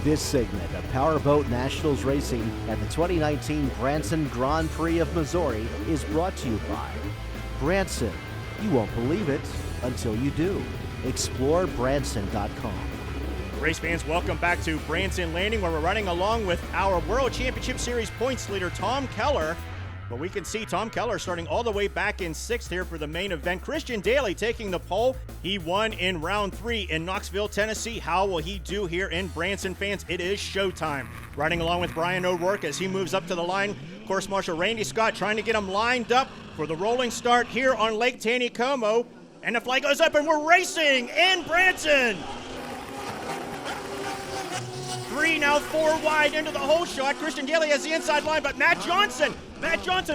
This segment of Powerboat Nationals Racing at the 2019 Branson Grand Prix of Missouri is brought to you by Branson. You won't believe it until you do. Explore Branson.com. Race fans, welcome back to Branson Landing, where we're running along with our World Championship Series points leader, Tom Keller. But we can see Tom Keller starting all the way back in sixth here for the main event. Christian Daly taking the pole. He won in round 3 in Knoxville, Tennessee. How will he do here in Branson, fans? It is showtime. Riding along with Brian O'Rourke as he moves up to the line. Course Marshal Randy Scott trying to get him lined up for the rolling start here on Lake Taneycomo. And the flag goes up and we're racing in Branson. 3 now 4 wide into the hole shot. Christian Daly has the inside line, but Matt Johnson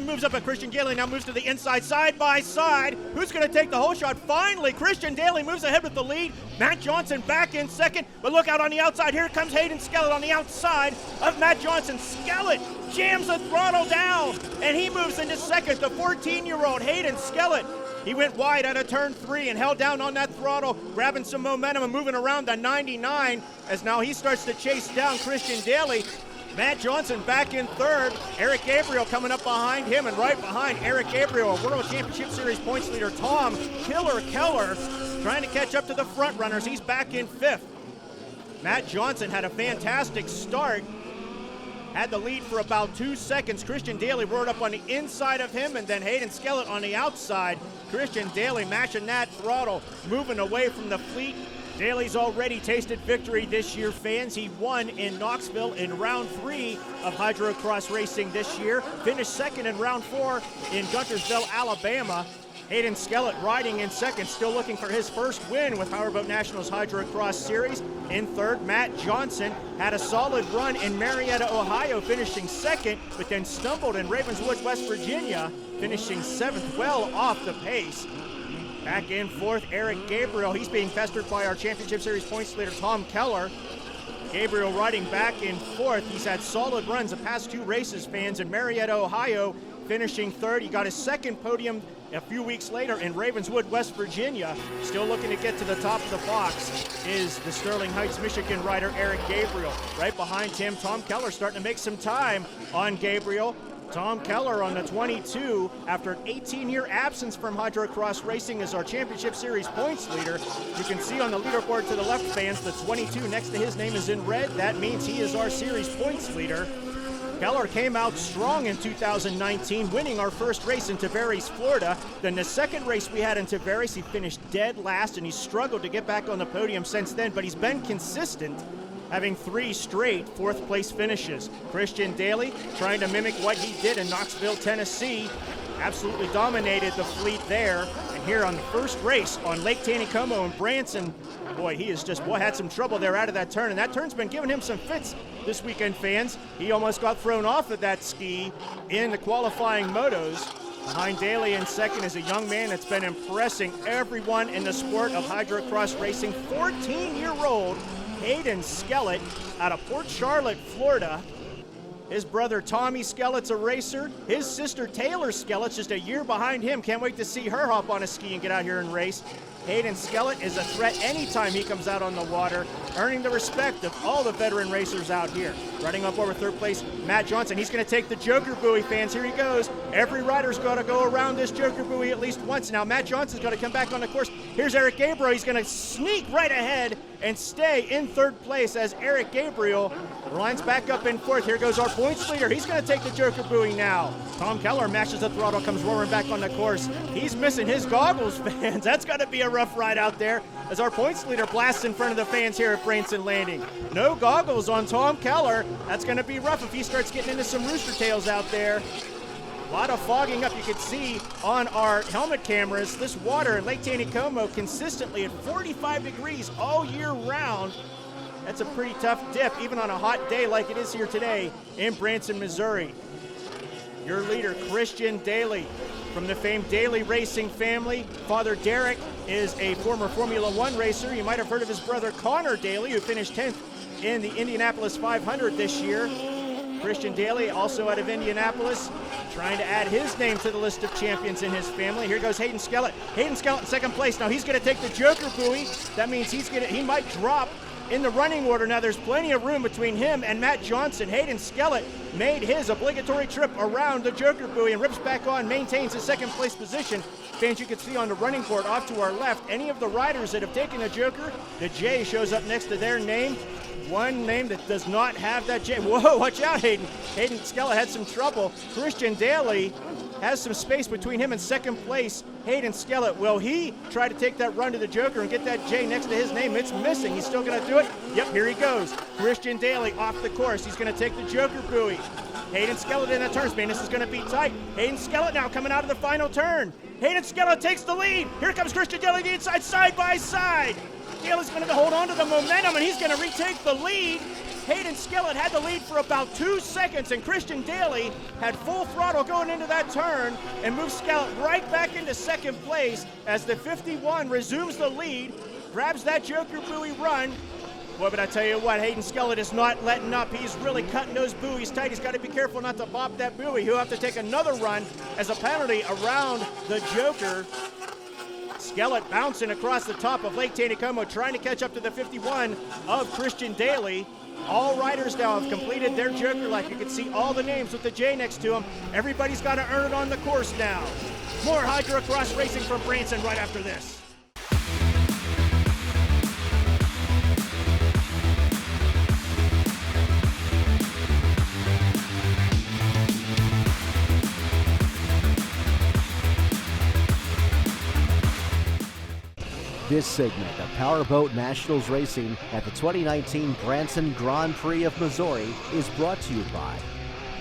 moves up, but Christian Daly now moves to the inside, side by side. Who's going to take the hole shot? Finally, Christian Daly moves ahead with the lead. Matt Johnson back in second, but look out on the outside. Here comes Hayden Skellett on the outside of Matt Johnson. Skellett jams the throttle down, and he moves into second. The 14-year-old Hayden Skellett. He went wide out of turn 3 and held down on that throttle, grabbing some momentum and moving around the 99 as now he starts to chase down Christian Daly. Matt Johnson back in third. Eric Gabriel coming up behind him, and right behind Eric Gabriel, World Championship Series points leader Tom Killer Keller trying to catch up to the front runners. He's back in fifth. Matt Johnson had a fantastic start. Had the lead for about 2 seconds. Christian Daly roared up on the inside of him, and then Hayden Skellett on the outside. Christian Daly mashing that throttle, moving away from the fleet. Daly's already tasted victory this year, fans. He won in Knoxville in round 3 of Hydrocross racing this year. Finished second in round 4 in Guntersville, Alabama. Hayden Skellett riding in second, still looking for his first win with Powerboat Nationals Hydrocross Series. In third, Matt Johnson had a solid run in Marietta, Ohio, finishing second, but then stumbled in Ravenswood, West Virginia, finishing 7th, well off the pace. Back in fourth, Eric Gabriel. He's being pestered by our Championship Series points leader, Tom Keller. Gabriel riding back in fourth. He's had solid runs the past 2 races, fans, in Marietta, Ohio, finishing third. He got his second podium a few weeks later in Ravenswood, West Virginia. Still looking to get to the top of the box is the Sterling Heights, Michigan rider, Eric Gabriel. Right behind him, Tom Keller starting to make some time on Gabriel. Tom Keller on the 22, after an 18-year absence from Hydrocross racing, is our Championship Series points leader. You can see on the leaderboard to the left, fans, the 22 next to his name is in red. That means he is our series points leader. Keller came out strong in 2019, winning our first race in Tavares, Florida. Then the second race we had in Tavares, he finished dead last, and he struggled to get back on the podium since then, but he's been consistent, having 3 straight 4th place finishes. Christian Daly trying to mimic what he did in Knoxville, Tennessee. Absolutely dominated the fleet there. And here on the first race on Lake Taneycomo in Branson, boy, he has just had some trouble there out of that turn. And that turn's been giving him some fits this weekend, fans. He almost got thrown off of that ski in the qualifying motos. Behind Daly in second is a young man that's been impressing everyone in the sport of Hydrocross racing. 14-year-old Hayden Skellett out of Port Charlotte, Florida. His brother Tommy Skellett's a racer. His sister Taylor Skellett's just a year behind him. Can't wait to see her hop on a ski and get out here and race. Hayden Skellett is a threat anytime he comes out on the water, earning the respect of all the veteran racers out here. Running up over third place, Matt Johnson. He's going to take the Joker buoy, fans. Here he goes. Every rider's got to go around this Joker buoy at least once. Now Matt Johnson's going to come back on the course. Here's Eric Gabriel. He's going to sneak right ahead and stay in third place as Eric Gabriel lines back up in fourth. Here goes our points leader. He's going to take the Joker buoy now. Tom Keller mashes the throttle, comes roaring back on the course. He's missing his goggles, fans. That's got to be a rough ride out there as our points leader blasts in front of the fans here at Branson Landing. No goggles on Tom Keller. That's going to be rough if he starts getting into some rooster tails out there. A lot of fogging up. You can see on our helmet cameras this water in Lake Taneycomo consistently at 45 degrees all year round. That's a pretty tough dip, even on a hot day like it is here today in Branson, Missouri. Your leader, Christian Daly, from the famed Daly Racing family. Father Derek is a former Formula One racer. You might have heard of his brother Connor Daly, who finished 10th in the Indianapolis 500 this year. Christian Daly, also out of Indianapolis, trying to add his name to the list of champions in his family. Here goes Hayden Skellett. Hayden Skellett in second place. Now he's going to take the Joker buoy. That means he might drop in the running order. Now there's plenty of room between him and Matt Johnson. Hayden Skellett made his obligatory trip around the Joker buoy and rips back on, maintains his second place position. Fans, you can see on the running board off to our left, any of the riders that have taken a Joker, the J shows up next to their name. One name that does not have that J. Whoa, watch out, Hayden. Hayden Skellett had some trouble. Christian Daly has some space between him and second place. Hayden Skellett, will he try to take that run to the Joker and get that J next to his name? It's missing. He's still going to do it. Yep, here he goes. Christian Daly off the course. He's going to take the Joker buoy. Hayden Skellett in the turns, man. This is going to be tight. Hayden Skellett now coming out of the final turn. Hayden Skellett takes the lead. Here comes Christian Daly the inside, side by side. Daly's going to hold on to the momentum, and he's going to retake the lead. Hayden Skellett had the lead for about 2 seconds, and Christian Daly had full throttle going into that turn and moves Skellett right back into second place as the 51 resumes the lead, grabs that Joker buoy run. Boy, but I tell you what, Hayden Skellett is not letting up. He's really cutting those buoys tight. He's got to be careful not to bop that buoy. He'll have to take another run as a penalty around the Joker. Skellett bouncing across the top of Lake Taneycomo, trying to catch up to the 51 of Christian Daly. All riders now have completed their Joker lap. You can see all the names with the J next to them. Everybody's got to earn it on the course now. More Hydro Cross racing from Branson right after this. This segment of Powerboat Nationals Racing at the 2019 Branson Grand Prix of Missouri is brought to you by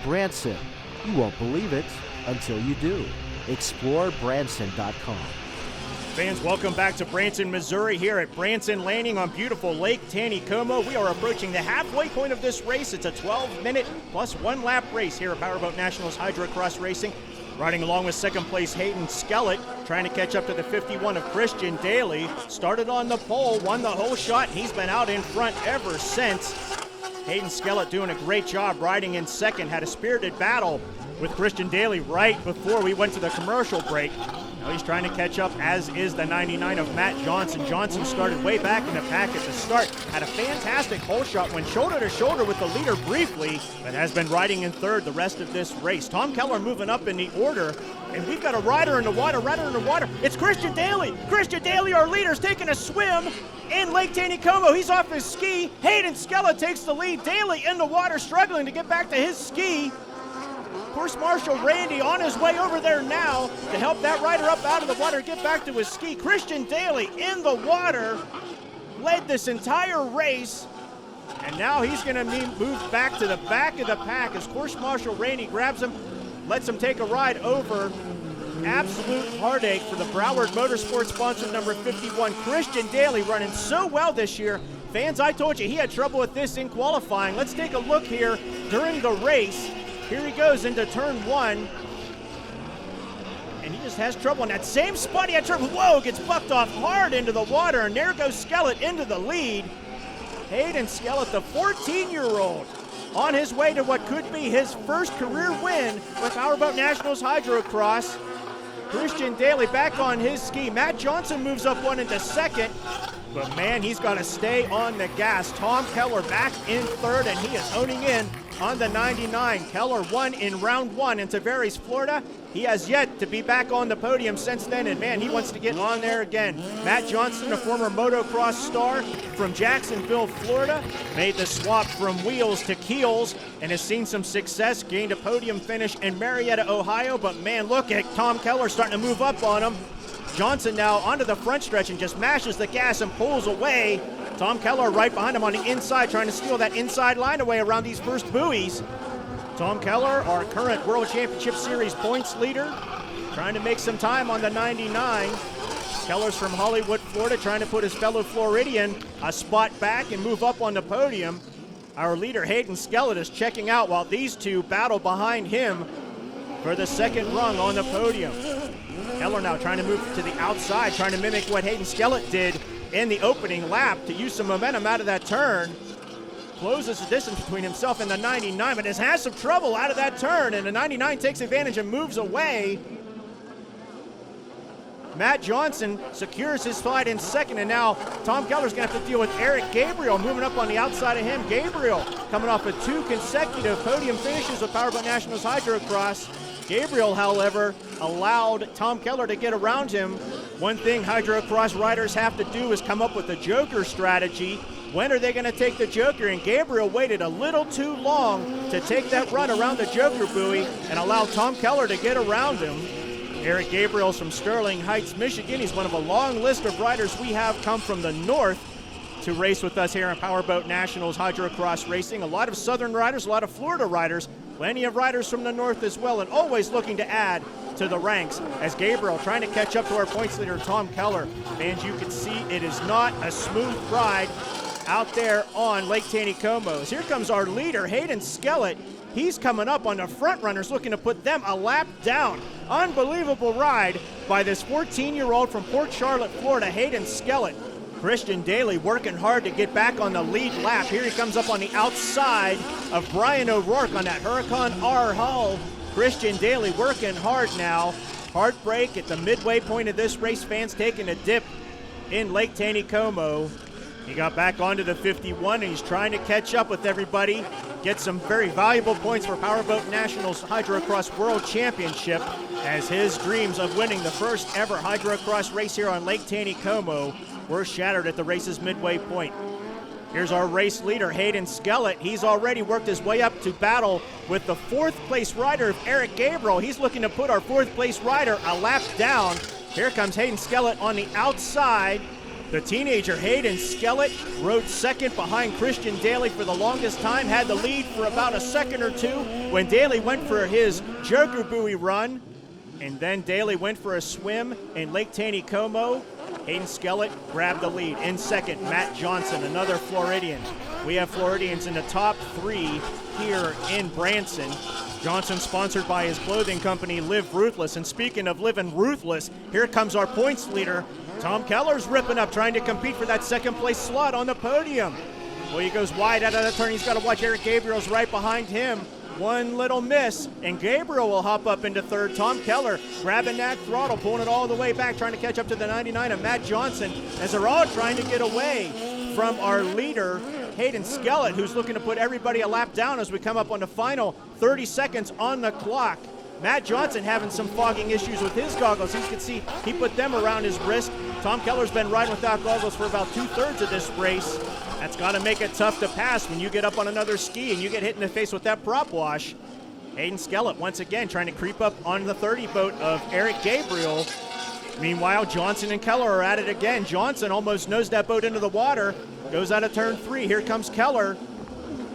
Branson. You won't believe it until you do. ExploreBranson.com. Fans, welcome back to Branson, Missouri, here at Branson Landing on beautiful Lake Taneycomo. We are approaching the halfway point of this race. It's a 12-minute plus one lap race here at Powerboat Nationals Hydro Cross Racing. Riding along with second place Hayden Skellett, trying to catch up to the 51 of Christian Daly. Started on the pole, won the whole shot, and he's been out in front ever since. Hayden Skellett doing a great job riding in second, had a spirited battle with Christian Daly right before we went to the commercial break. Now he's trying to catch up, as is the 99 of Matt Johnson. Johnson started way back in the pack at the start. Had a fantastic hole shot, went shoulder to shoulder with the leader briefly, but has been riding in third the rest of this race. Tom Keller moving up in the order, and we've got a rider in the water. It's Christian Daly. Christian Daly, our leader, is taking a swim in Lake Taneycomo. He's off his ski. Hayden Skellett takes the lead. Daly in the water, struggling to get back to his ski. Course Marshal Randy on his way over there now to help that rider up out of the water, get back to his ski. Christian Daly in the water, led this entire race, and now he's going to move back to the back of the pack as Course Marshal Randy grabs him, lets him take a ride over. Absolute heartache for the Broward Motorsports sponsor number 51. Christian Daly running so well this year. Fans, I told you he had trouble with this in qualifying. Let's take a look here during the race. Here he goes into turn one, and he just has trouble in that same spot he had trouble. Whoa, gets bucked off hard into the water, and there goes Skellett into the lead. Hayden Skellett, the 14-year-old, on his way to what could be his first career win with Powerboat Nationals Hydrocross. Christian Daly back on his ski. Matt Johnson moves up one into second, but man, he's got to stay on the gas. Tom Keller back in third, and he is honing in on the 99. Keller won in round one in Tavares, Florida. He has yet to be back on the podium since then, and man, he wants to get on there again. Matt Johnson, a former motocross star from Jacksonville, Florida, made the swap from wheels to keels and has seen some success, gained a podium finish in Marietta, Ohio, but man, look at Tom Keller starting to move up on him. Johnson now onto the front stretch and just mashes the gas and pulls away. Tom Keller right behind him on the inside, trying to steal that inside line away around these first buoys. Tom Keller, our current World Championship Series points leader, trying to make some time on the 99. Keller's from Hollywood, Florida, trying to put his fellow Floridian a spot back and move up on the podium. Our leader, Hayden Skellett, is checking out while these two battle behind him for the second rung on the podium. Keller now trying to move to the outside, trying to mimic what Hayden Skellett did in the opening lap to use some momentum out of that turn. Closes the distance between himself and the 99, but has some trouble out of that turn, and the 99 takes advantage and moves away. Matt Johnson secures his slide in second, and now Tom Keller's going to have to deal with Eric Gabriel moving up on the outside of him. Gabriel coming off of 2 consecutive podium finishes with Powerboat Nationals Hydrocross. Gabriel, however, allowed Tom Keller to get around him. One thing Hydrocross riders have to do is come up with a joker strategy. When are they going to take the joker? And Gabriel waited a little too long to take that run around the joker buoy and allow Tom Keller to get around him. Eric Gabriel's from Sterling Heights, Michigan. He's one of a long list of riders we have come from the north to race with us here in Powerboat Nationals Hydrocross Racing. A lot of southern riders, a lot of Florida riders, plenty of riders from the north as well, and always looking to add to the ranks as Gabriel trying to catch up to our points leader, Tom Keller. And you can see it is not a smooth ride out there on Lake Taneycomo. Here comes our leader, Hayden Skellett. He's coming up on the front runners, looking to put them a lap down. Unbelievable ride by this 14-year-old from Port Charlotte, Florida, Hayden Skellett. Christian Daly working hard to get back on the lead lap. Here he comes up on the outside of Brian O'Rourke on that Hurricane-R hull. Christian Daly working hard now. Heartbreak at the midway point of this race. Fans taking a dip in Lake Taneycomo. He got back onto the 51 and he's trying to catch up with everybody. Get some very valuable points for Powerboat Nationals Hydrocross World Championship as his dreams of winning the first ever Hydrocross race here on Lake Taneycomo were shattered at the race's midway point. Here's our race leader, Hayden Skellett. He's already worked his way up to battle with the 4th place rider, Eric Gabriel. He's looking to put our 4th place rider a lap down. Here comes Hayden Skellett on the outside. The teenager Hayden Skellett rode second behind Christian Daly for the longest time, had the lead for about a second or two when Daly went for his joker buoy run. And then Daly went for a swim in Lake Taneycomo. Hayden Skellett grabbed the lead. In second, Matt Johnson, another Floridian. We have Floridians in the top 3 here in Branson. Johnson sponsored by his clothing company, Live Ruthless. And speaking of living ruthless, here comes our points leader. Tom Keller's ripping up, trying to compete for that 2nd place slot on the podium. Well, he goes wide out of the turn. He's got to watch Eric Gabriel's right behind him. One little miss, and Gabriel will hop up into 3rd. Tom Keller grabbing that throttle, pulling it all the way back, trying to catch up to the 99 of Matt Johnson as they're all trying to get away from our leader, Hayden Skellett, who's looking to put everybody a lap down as we come up on the final 30 seconds on the clock. Matt Johnson having some fogging issues with his goggles. You can see he put them around his wrist. Tom Keller's been riding without goggles for about 2/3 of this race. That's got to make it tough to pass when you get up on another ski and you get hit in the face with that prop wash. Hayden Skellett once again trying to creep up on the 30 boat of Eric Gabriel. Meanwhile, Johnson and Keller are at it again. Johnson almost nosed that boat into the water. Goes out of turn 3. Here comes Keller.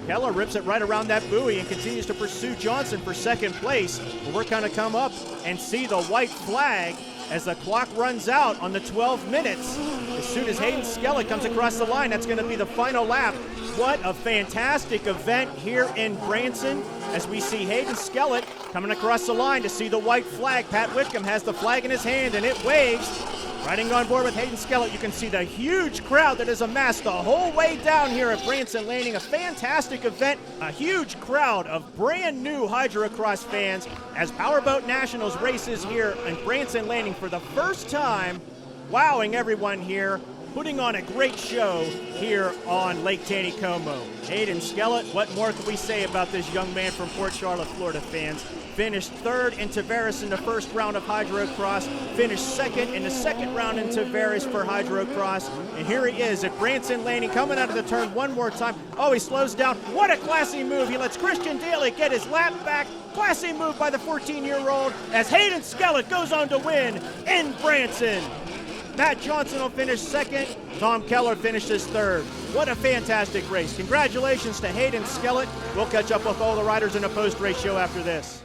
Keller rips it right around that buoy and continues to pursue Johnson for 2nd place. But we're going to come up and see the white flag as the clock runs out on the 12 minutes. As soon as Hayden Skellett comes across the line, that's going to be the final lap. What a fantastic event here in Branson as we see Hayden Skellett coming across the line to see the white flag. Pat Whitcomb has the flag in his hand and it waves. Riding on board with Hayden Skellett, you can see the huge crowd that is amassed the whole way down here at Branson Landing. A fantastic event, a huge crowd of brand new Hydrocross fans as Powerboat Nationals races here in Branson Landing for the first time, wowing everyone here, putting on a great show here on Lake Taneycomo. Hayden Skellett, what more can we say about this young man from Port Charlotte, Florida, fans? Finished 3rd in Tavares in the 1st round of Hydrocross, finished 2nd in the 2nd round in Tavares for Hydrocross, and here he is at Branson Landing, coming out of the turn one more time. Oh, he slows down. What a classy move. He lets Christian Daly get his lap back. Classy move by the 14-year-old as Hayden Skellett goes on to win in Branson. Matt Johnson will finish 2nd. Tom Keller finishes 3rd. What a fantastic race. Congratulations to Hayden Skellett. We'll catch up with all the riders in a post-race show after this.